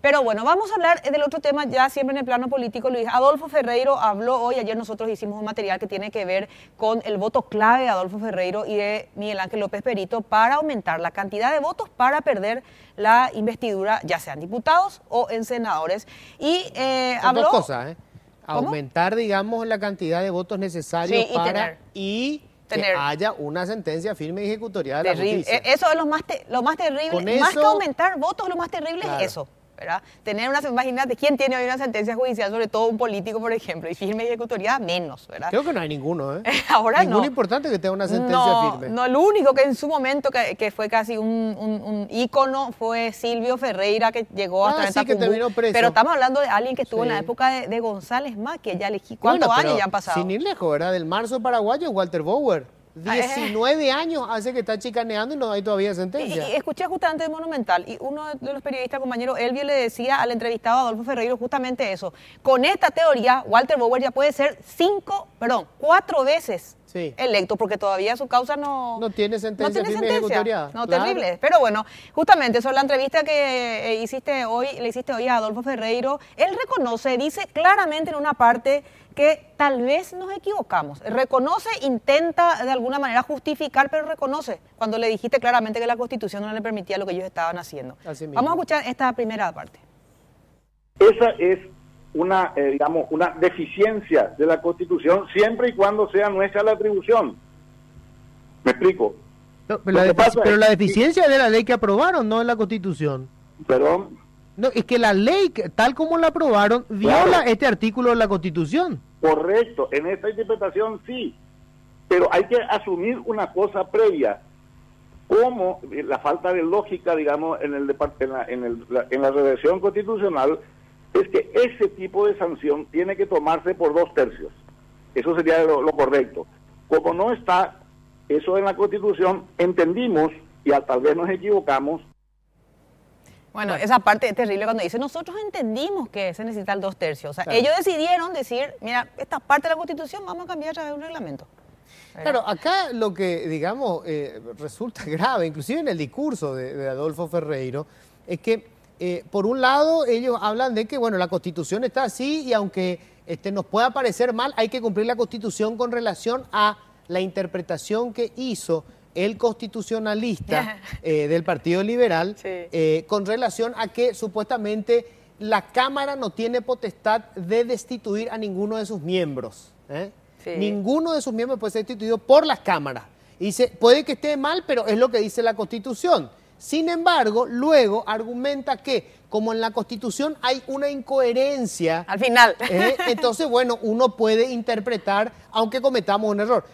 Pero bueno, vamos a hablar del otro tema ya siempre en el plano político, Luis. Adolfo Ferreiro habló hoy, ayer nosotros hicimos un material que tiene que ver con el voto clave de Adolfo Ferreiro y de Miguel Ángel López Perito para aumentar la cantidad de votos para perder la investidura, ya sean diputados o en senadores. Y habló... Dos cosas, ¿eh? ¿Cómo? Aumentar, digamos, la cantidad de votos necesarios Sí, que haya una sentencia firme y ejecutoria de la terrible. justicia. Eso es lo más terrible. Con Más eso, que aumentar votos, lo más terrible claro, es eso, ¿verdad? Tener una, imagínate, ¿quién tiene hoy una sentencia judicial, sobre todo un político, por ejemplo, y firme y ejecutoria menos, ¿verdad? Creo que no hay ninguno, ¿eh? Ahora ninguno no. importante que tenga una sentencia firme. No, el único que en su momento que fue casi un ícono fue Silvio Ferreira, que llegó hasta sí, que terminó preso. Pero estamos hablando de alguien que estuvo en la Sí. época de González Macri, ya elegí. ¿Cuántos años ya han pasado? Sin ir lejos, ¿verdad? Del marzo paraguayo, Walter Bauer. 19 años hace que está chicaneando y no hay todavía sentencia. Y escuché justamente de Monumental, y uno de los periodistas, compañero Elvio, le decía al entrevistado Adolfo Ferreiro justamente eso. Con esta teoría, Walter Bauer ya puede ser 4 veces electo, porque todavía su causa no tiene sentencia firme ejecutoriada. No, claro. terrible. Pero bueno, justamente sobre la entrevista que le hiciste hoy a Adolfo Ferreiro, él reconoce, dice claramente en una parte que tal vez nos equivocamos. Reconoce, intenta de alguna manera justificar, pero reconoce cuando le dijiste claramente que la Constitución no le permitía lo que ellos estaban haciendo. Vamos a escuchar esta primera parte. Esa es una, digamos, una deficiencia de la Constitución siempre y cuando sea nuestra la atribución. ¿Me explico? No, pero la deficiencia es de la ley que aprobaron, no de la Constitución. Perdón. No, es que la ley, tal como la aprobaron, viola este artículo de la Constitución. Correcto, en esta interpretación sí, pero hay que asumir una cosa previa, como la falta de lógica, digamos, en la redacción constitucional, es que ese tipo de sanción tiene que tomarse por 2/3. Eso sería lo correcto. Como no está eso en la Constitución, entendimos, y tal vez nos equivocamos. Bueno, esa parte es terrible cuando dice, nosotros entendimos que se necesita el 2/3. O sea, claro, ellos decidieron decir, mira, esta parte de la Constitución vamos a cambiar a través de un reglamento. Claro, acá lo que, digamos, resulta grave, inclusive en el discurso de Adolfo Ferreiro, es que, por un lado, ellos hablan de que, bueno, la Constitución está así y aunque nos pueda parecer mal, hay que cumplir la Constitución con relación a la interpretación que hizo el constitucionalista del Partido Liberal, con relación a que supuestamente la Cámara no tiene potestad de destituir a ninguno de sus miembros. Ninguno de sus miembros puede ser destituido por las cámaras. Y dice, puede que esté mal, pero es lo que dice la Constitución. Sin embargo, luego argumenta que como en la Constitución hay una incoherencia, al final, entonces, bueno, uno puede interpretar, aunque cometamos un error.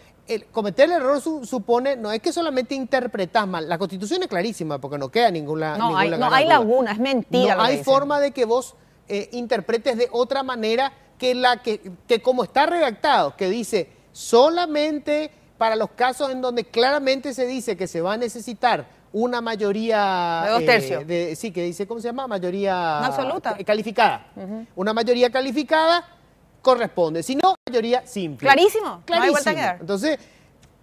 Cometer el error supone, no es que solamente interpretas mal, la Constitución es clarísima porque no queda ninguna no hay laguna, es mentira. No hay forma de que vos interpretes de otra manera que como está redactado, que dice solamente para los casos en donde claramente se dice que se va a necesitar una mayoría de 2/3. Sí, que dice, ¿cómo se llama? Mayoría absoluta, calificada. Una mayoría calificada corresponde, si no, mayoría simple. Clarísimo, clarísimo. No hay vuelta a quedar. Entonces,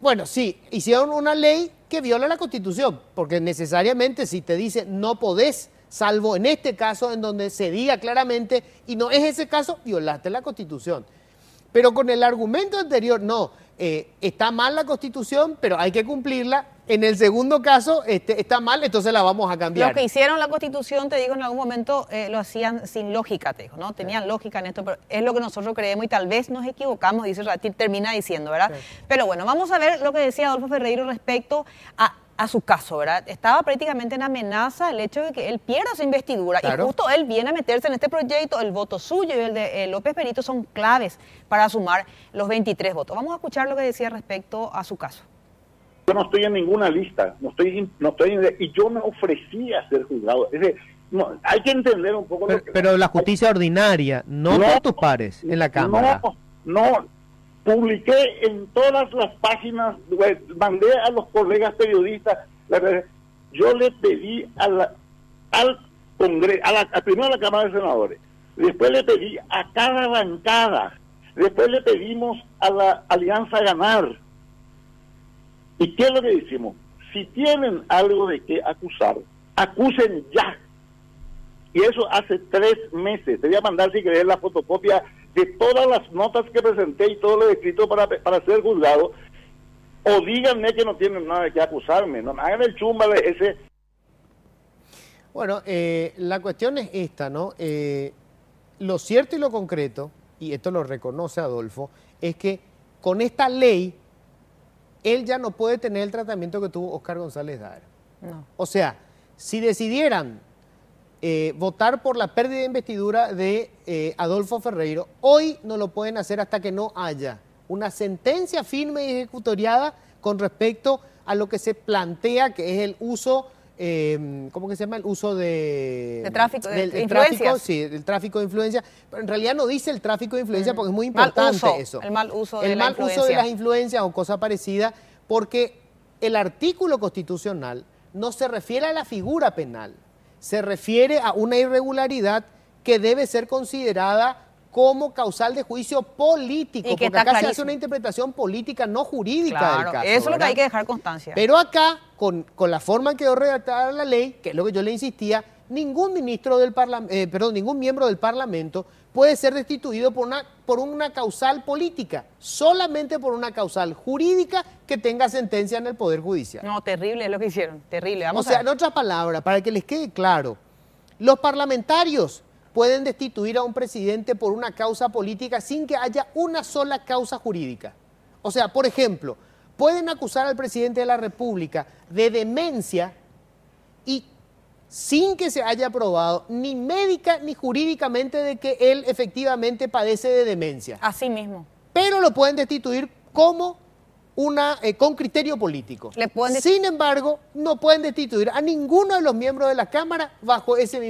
bueno, sí, hicieron una ley que viola la Constitución, porque necesariamente si te dice no podés, salvo en este caso en donde se diga claramente, y no es ese caso, violaste la Constitución. Pero con el argumento anterior, no, está mal la Constitución, pero hay que cumplirla. En el segundo caso, está mal, entonces la vamos a cambiar. Lo que hicieron la Constitución, te digo, en algún momento lo hacían sin lógica, te digo, ¿no? Tenían lógica en esto, pero es lo que nosotros creemos y tal vez nos equivocamos, dice Ratil, termina diciendo, ¿verdad? Sí. Pero bueno, vamos a ver lo que decía Adolfo Ferreiro respecto a su caso, ¿verdad? Estaba prácticamente en amenaza el hecho de que él pierda su investidura, claro, y justo él viene a meterse en este proyecto, el voto suyo y el de López Perito son claves para sumar los 23 votos. Vamos a escuchar lo que decía respecto a su caso. Yo no estoy en ninguna lista, y yo me ofrecí a ser juzgado. Es decir, no, hay que entender un poco pero la justicia ordinaria, no por tus pares en la Cámara. No, publiqué en todas las páginas, mandé a los colegas periodistas, yo le pedí al Congreso, primero a la Cámara de Senadores, después le pedí a cada bancada, después le pedimos a la Alianza Ganar. ¿Y qué es lo que decimos? Si tienen algo de qué acusar, acusen ya. Y eso hace 3 meses. Te voy a mandar, si querés, la fotocopia de todas las notas que presenté y todo lo escrito para ser juzgado. O díganme que no tienen nada de qué acusarme. No me hagan el chumba de ese. Bueno, la cuestión es esta, ¿no? Lo cierto y lo concreto, y esto lo reconoce Adolfo, es que con esta ley, él ya no puede tener el tratamiento que tuvo Óscar González Daer. No. O sea, si decidieran votar por la pérdida de investidura de Adolfo Ferreiro, hoy no lo pueden hacer hasta que no haya una sentencia firme y ejecutoriada con respecto a lo que se plantea que es el uso, ¿cómo que se llama? El uso de tráfico, del tráfico, sí, el tráfico de influencia. Pero en realidad no dice el tráfico de influencia porque es muy importante eso. El mal uso de el mal uso de las influencias o cosa parecida, porque el artículo constitucional no se refiere a la figura penal, se refiere a una irregularidad que debe ser considerada como causal de juicio político, porque acá se hace una interpretación política, no jurídica del caso. Eso es lo que hay que dejar constancia. Pero acá, con la forma en que quedó redactada la ley, que es lo que yo le insistía, ningún ministro del ningún miembro del Parlamento puede ser destituido por una causal política, solamente por una causal jurídica que tenga sentencia en el Poder Judicial. No, terrible es lo que hicieron, terrible. O sea, en otras palabras, para que les quede claro, los parlamentarios pueden destituir a un presidente por una causa política sin que haya una sola causa jurídica. O sea, por ejemplo, pueden acusar al presidente de la República de demencia y sin que se haya probado ni médica ni jurídicamente de que él efectivamente padece de demencia. Así mismo. Pero lo pueden destituir como con criterio político. Sin embargo, no pueden destituir a ninguno de los miembros de la Cámara con ese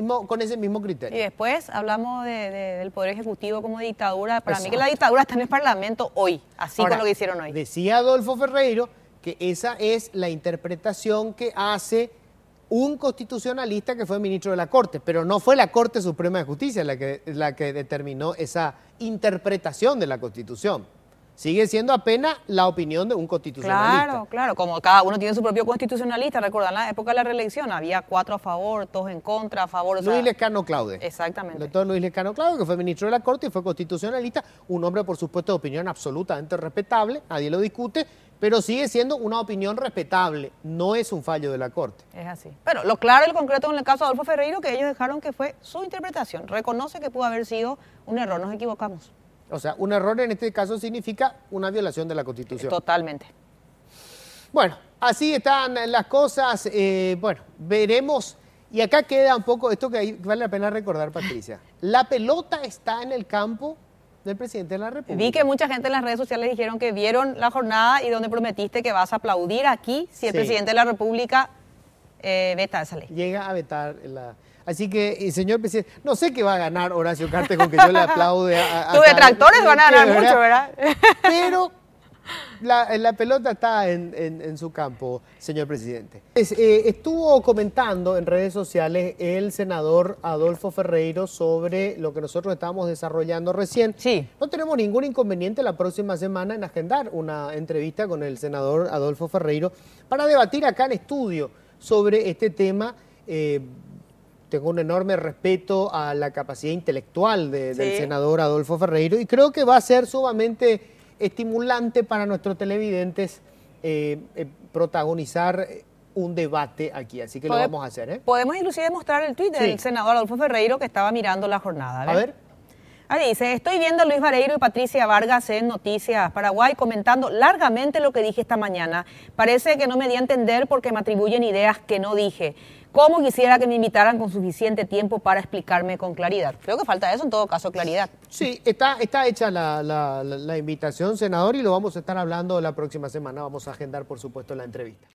mismo criterio. Y después hablamos del Poder Ejecutivo como dictadura. Para mí que la dictadura está en el Parlamento hoy, así con lo que hicieron hoy. Decía Adolfo Ferreiro que esa es la interpretación que hace un constitucionalista que fue ministro de la Corte, pero no fue la Corte Suprema de Justicia la que determinó esa interpretación de la Constitución. Sigue siendo apenas la opinión de un constitucionalista. Claro, como cada uno tiene su propio constitucionalista. Recuerdan la época de la reelección, había 4 a favor, 2 en contra, a favor. Luis Lescano Claude. Exactamente. El doctor Luis Lescano Claude, que fue ministro de la Corte y fue constitucionalista, un hombre, por supuesto, de opinión absolutamente respetable, nadie lo discute, pero sigue siendo una opinión respetable, no es un fallo de la Corte. Es así. Pero lo claro y lo concreto en el caso de Adolfo Ferreiro, que ellos dejaron que fue su interpretación. Reconoce que pudo haber sido un error, nos equivocamos. O sea, un error en este caso significa una violación de la Constitución. Totalmente. Bueno, así están las cosas. Bueno, veremos. Y acá queda un poco esto que vale la pena recordar, Patricia. La pelota está en el campo del presidente de la República. Vi que mucha gente en las redes sociales dijeron que vieron la jornada y donde prometiste que vas a aplaudir aquí si el presidente de la República veta esa ley. Llega a vetar la... Así que, señor presidente, no sé qué va a ganar Horacio Cartes con que yo le aplaude a tus detractores van a ganar mucho, ¿verdad? Pero la pelota está en su campo, señor presidente. Estuvo comentando en redes sociales el senador Adolfo Ferreiro sobre lo que nosotros estábamos desarrollando recién. Sí. No tenemos ningún inconveniente la próxima semana en agendar una entrevista con el senador Adolfo Ferreiro para debatir acá en estudio sobre este tema. Tengo un enorme respeto a la capacidad intelectual del senador Adolfo Ferreiro y creo que va a ser sumamente estimulante para nuestros televidentes protagonizar un debate aquí, así que lo vamos a hacer. Podemos inclusive mostrar el tuit del senador Adolfo Ferreiro que estaba mirando la jornada. A ver. Ahí dice, estoy viendo a Luis Vareiro y Patricia Vargas en Noticias Paraguay comentando largamente lo que dije esta mañana. Parece que no me di a entender porque me atribuyen ideas que no dije. ¿Cómo quisiera que me invitaran con suficiente tiempo para explicarme con claridad? Creo que falta eso, en todo caso, claridad. Sí, está hecha la invitación, senador, y lo vamos a estar hablando la próxima semana. Vamos a agendar, por supuesto, la entrevista.